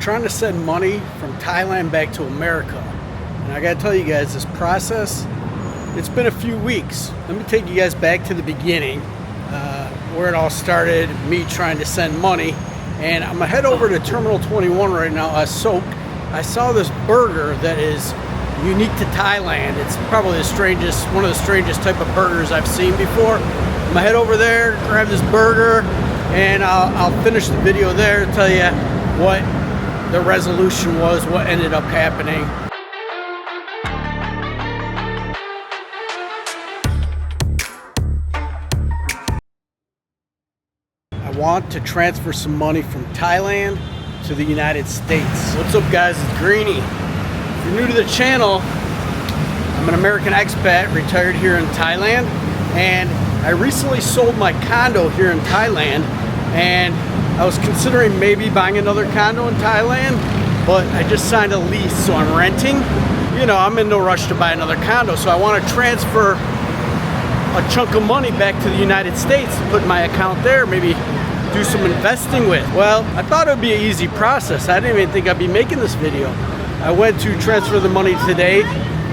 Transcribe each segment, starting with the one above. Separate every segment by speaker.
Speaker 1: trying to send money from Thailand back to America. And I gotta tell you guys, this process, it's been a few weeks. Let me take you guys back to the beginning, where it all started, me trying to send money. And I'm gonna head over to Terminal 21 right now. I saw this burger that is unique to Thailand. It's probably one of the strangest type of burgers I've seen before. I'm gonna head over there, grab this burger, and I'll finish the video there to tell you what the resolution was, what ended up happening. I want to transfer some money from Thailand to the United States. What's up guys, it's Greeny. If you're new to the channel, I'm an American expat, retired here in Thailand, and I recently sold my condo here in Thailand, and I was considering maybe buying another condo in Thailand, but I just signed a lease, so I'm renting. You know, I'm in no rush to buy another condo, so I want to transfer a chunk of money back to the United States to put in my account there, maybe do some investing with. Well, I thought it would be an easy process. I didn't even think I'd be making this video. I went to transfer the money today,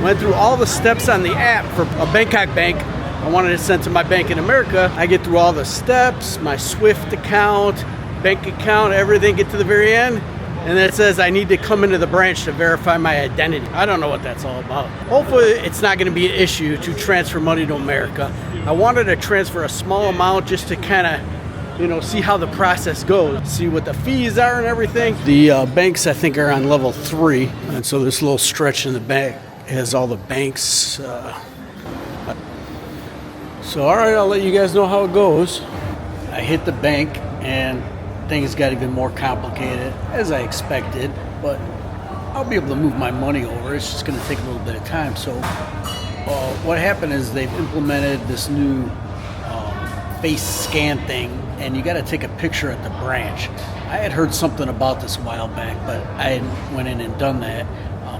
Speaker 1: went through all the steps on the app for a Bangkok bank. I wanted to send to my bank in America. I get through all the steps, my Swift account, bank account, everything, get to the very end, and then it says I need to come into the branch to verify my identity. I don't know what that's all about. Hopefully it's not gonna be an issue to transfer money to America. I wanted to transfer a small amount just to kind of, you know, see how the process goes, see what the fees are and everything. The banks, I think, are on level 3, and so this little stretch in the back has all the banks. So all right, I'll let you guys know how it goes. I hit the bank and things got even more complicated, as I expected, but I'll be able to move my money over. It's just gonna take a little bit of time. So what happened is they've implemented this new face scan thing, and you got to take a picture at the branch. I had heard something about this a while back, but I went in and done that.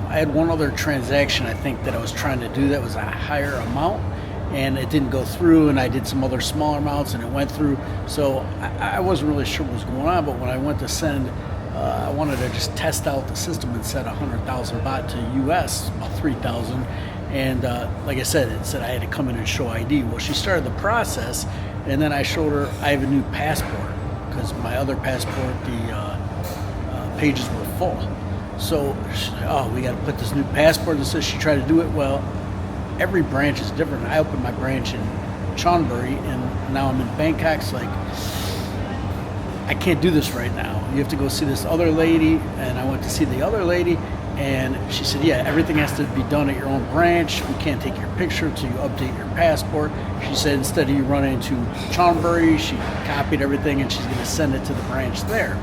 Speaker 1: I had one other transaction, I think, that I was trying to do that was a higher amount, and it didn't go through, and I did some other smaller amounts and it went through. So I wasn't really sure what was going on, but when I went to send, I wanted to just test out the system and send 100,000 baht to US, about 3,000. And like I said, it said I had to come in and show ID. Well, she started the process, and then I showed her I have a new passport because my other passport, the pages were full. So, we got to put this new passport. And so she tried to do it. Well, every branch is different. I opened my branch in Chonburi, and now I'm in Bangkok. It's like, I can't do this right now. You have to go see this other lady, and I went to see the other lady, and she said, yeah, everything has to be done at your own branch. We can't take your picture until you update your passport. She said instead of you running to Chonburi, she copied everything and she's gonna send it to the branch there.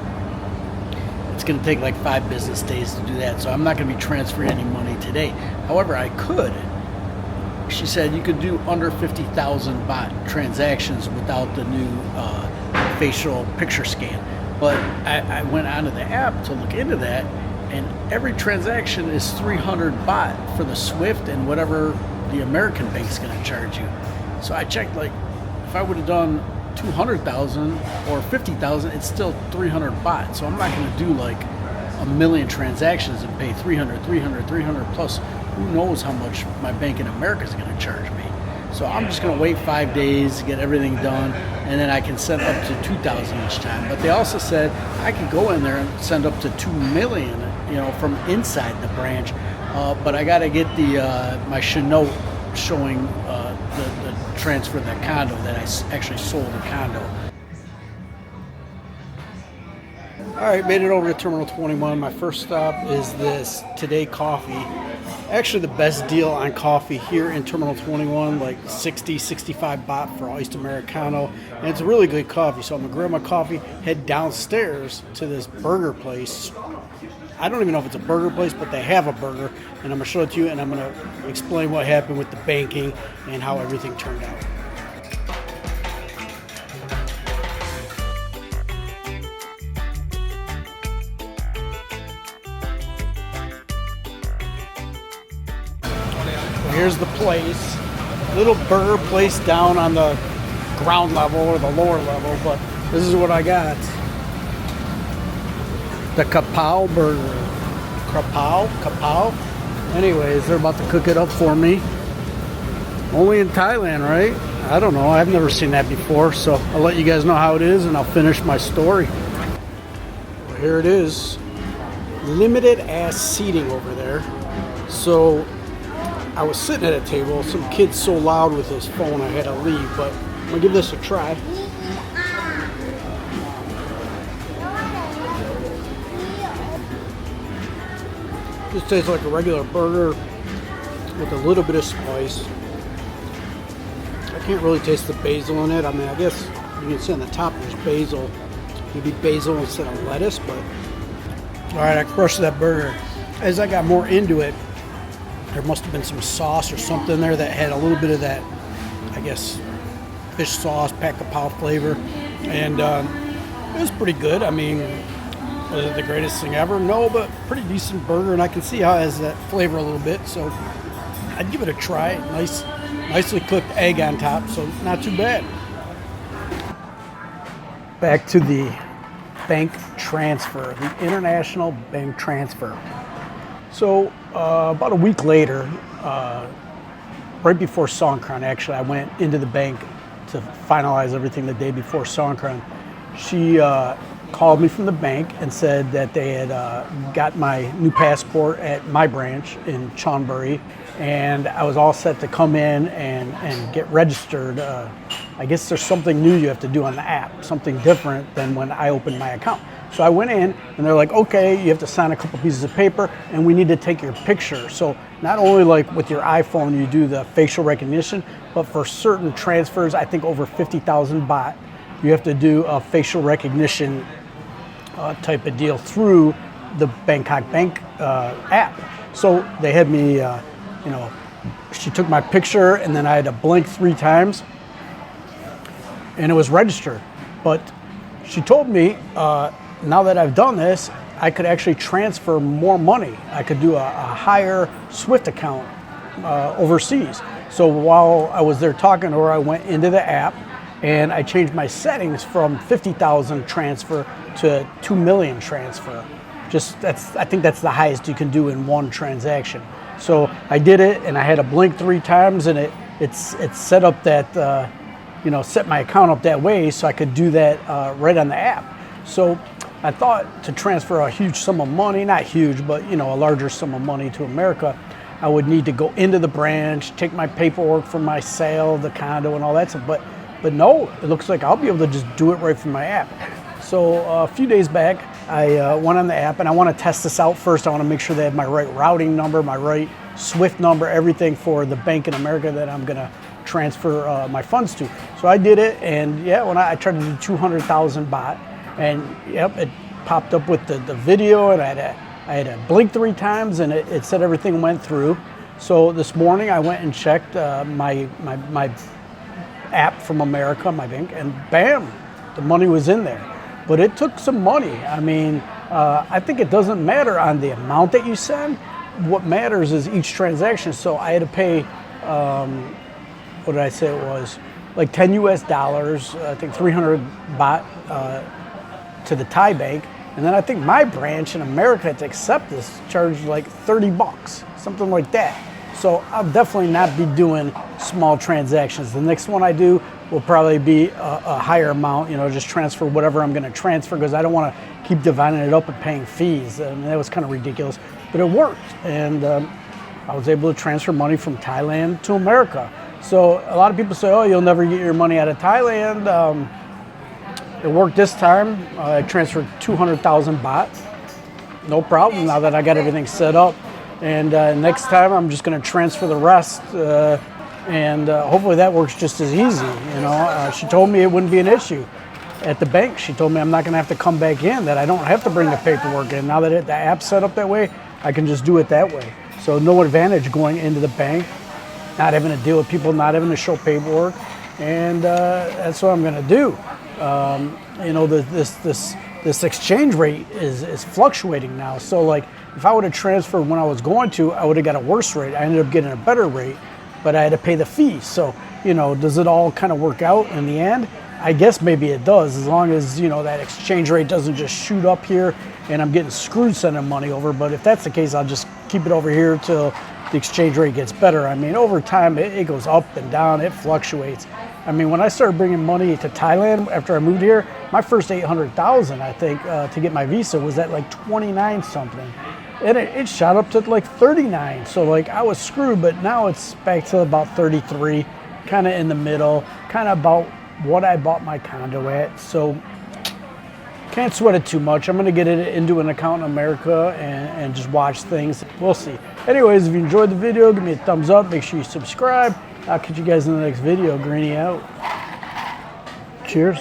Speaker 1: It's gonna take like 5 business days to do that, so I'm not gonna be transferring any money today. However, I could. She said you could do under 50,000 baht transactions without the new facial picture scan. But I went onto the app to look into that, and every transaction is 300 baht for the Swift and whatever the American bank's gonna charge you. So I checked, like, if I would have done 200,000 or 50,000, it's still 300 baht. So I'm not gonna do like a million transactions and pay 300 plus. Who knows how much my bank in America is gonna charge me. So I'm just gonna wait 5 days, get everything done, and then I can send up to 2,000 each time. But they also said I could go in there and send up to 2 million, you know, from inside the branch. But I gotta get the my note showing the transfer of the condo, that I actually sold the condo. All right, made it over to Terminal 21. My first stop is this Today Coffee. Actually the best deal on coffee here in Terminal 21, like 65 baht for iced Americano, and it's a really good coffee. So I'm gonna grab my coffee, head downstairs to this burger place. I don't even know if it's a burger place, but they have a burger, and I'm gonna show it to you, and I'm gonna explain what happened with the banking and how everything turned out. Here's the place, little burger place down on the ground level or the lower level, but this is what I got. The krapow burger. Krapow. Anyways, they're about to cook it up for me. Only in Thailand, right? I don't know. I've never seen that before. So I'll let you guys know how it is and I'll finish my story. Well, here it is. Limited ass seating over there. So I was sitting at a table. Some kid's so loud with his phone I had to leave. But I'm going to give this a try. This tastes like a regular burger with a little bit of spice. I can't really taste the basil in it. I mean, I guess you can see on the top there's basil. Maybe basil instead of lettuce, but... Alright, I crushed that burger. As I got more into it, there must have been some sauce or something there that had a little bit of that, I guess, fish sauce, pat kapow flavor. And it was pretty good. I mean, was it the greatest thing ever? No, but pretty decent burger, and I can see how it has that flavor a little bit, so I'd give it a try. Nicely cooked egg on top, so not too bad. Back to the bank transfer, the international bank transfer. So about a week later, right before Songkran, actually, I went into the bank to finalize everything the day before Songkran. She called me from the bank and said that they had got my new passport at my branch in Chonburi, and I was all set to come in and get registered. I guess there's something new you have to do on the app, something different than when I opened my account. So I went in and they're like, okay, you have to sign a couple pieces of paper and we need to take your picture. So not only like with your iPhone you do the facial recognition, but for certain transfers, I think over 50,000 baht, you have to do a facial recognition type of deal through the Bangkok Bank app. So they had me, she took my picture and then I had to blink 3 times and it was registered. But she told me now that I've done this, I could actually transfer more money. I could do a higher Swift account overseas. So while I was there talking to her, I went into the app and I changed my settings from 50,000 transfer to 2 million transfer. I think that's the highest you can do in one transaction. So I did it and I had to blink 3 times and it's set up that, set my account up that way so I could do that right on the app. So I thought to transfer a huge sum of money, not huge, but a larger sum of money to America, I would need to go into the branch, take my paperwork for my sale, the condo and all that stuff. But no, it looks like I'll be able to just do it right from my app. So a few days back, I went on the app and I want to test this out first. I want to make sure they have my right routing number, my right Swift number, everything for the bank in America that I'm going to transfer my funds to. So I did it, and yeah, when I tried to do 200,000 baht, and yep, it popped up with the video, and I had to blink 3 times, and it said everything went through. So this morning I went and checked my app from America, my bank, and bam, the money was in there. But it took some money. I mean, I think it doesn't matter on the amount that you send. What matters is each transaction. So I had to pay, what did I say it was? Like 10 US dollars, I think 300 baht to the Thai bank. And then I think my branch in America to accept this charged like 30 bucks, something like that. So I'll definitely not be doing small transactions. The next one I do will probably be a higher amount, just transfer whatever I'm gonna transfer, because I don't wanna keep dividing it up and paying fees. And that was kind of ridiculous, but it worked. And I was able to transfer money from Thailand to America. So a lot of people say, oh, you'll never get your money out of Thailand. It worked this time. I transferred 200,000 baht. No problem, now that I got everything set up. And next time I'm just gonna transfer the rest, and hopefully that works just as easy. She told me it wouldn't be an issue at the bank. She told me I'm not gonna have to come back in, that I don't have to bring the paperwork in. Now that the app's set up that way, I can just do it that way. So no advantage going into the bank, not having to deal with people, not having to show paperwork, and that's what I'm gonna do. This exchange rate is fluctuating now. So like, if I would have transferred when I was going to, I would have got a worse rate. I ended up getting a better rate, but I had to pay the fee. So, does it all kind of work out in the end? I guess maybe it does, as long as, you know, that exchange rate doesn't just shoot up here and I'm getting screwed sending money over. But if that's the case, I'll just keep it over here till the exchange rate gets better. I mean, over time, it goes up and down, it fluctuates. I mean, when I started bringing money to Thailand after I moved here, my first 800,000, I think, to get my visa was at like 29 something. And it shot up to like 39. So like I was screwed, but now it's back to about 33, kind of in the middle, kind of about what I bought my condo at. So can't sweat it too much. I'm going to get it into an account in America and just watch things. We'll see. Anyways, if you enjoyed the video, give me a thumbs up. Make sure you subscribe. I'll catch you guys in the next video. Greeny out. Cheers.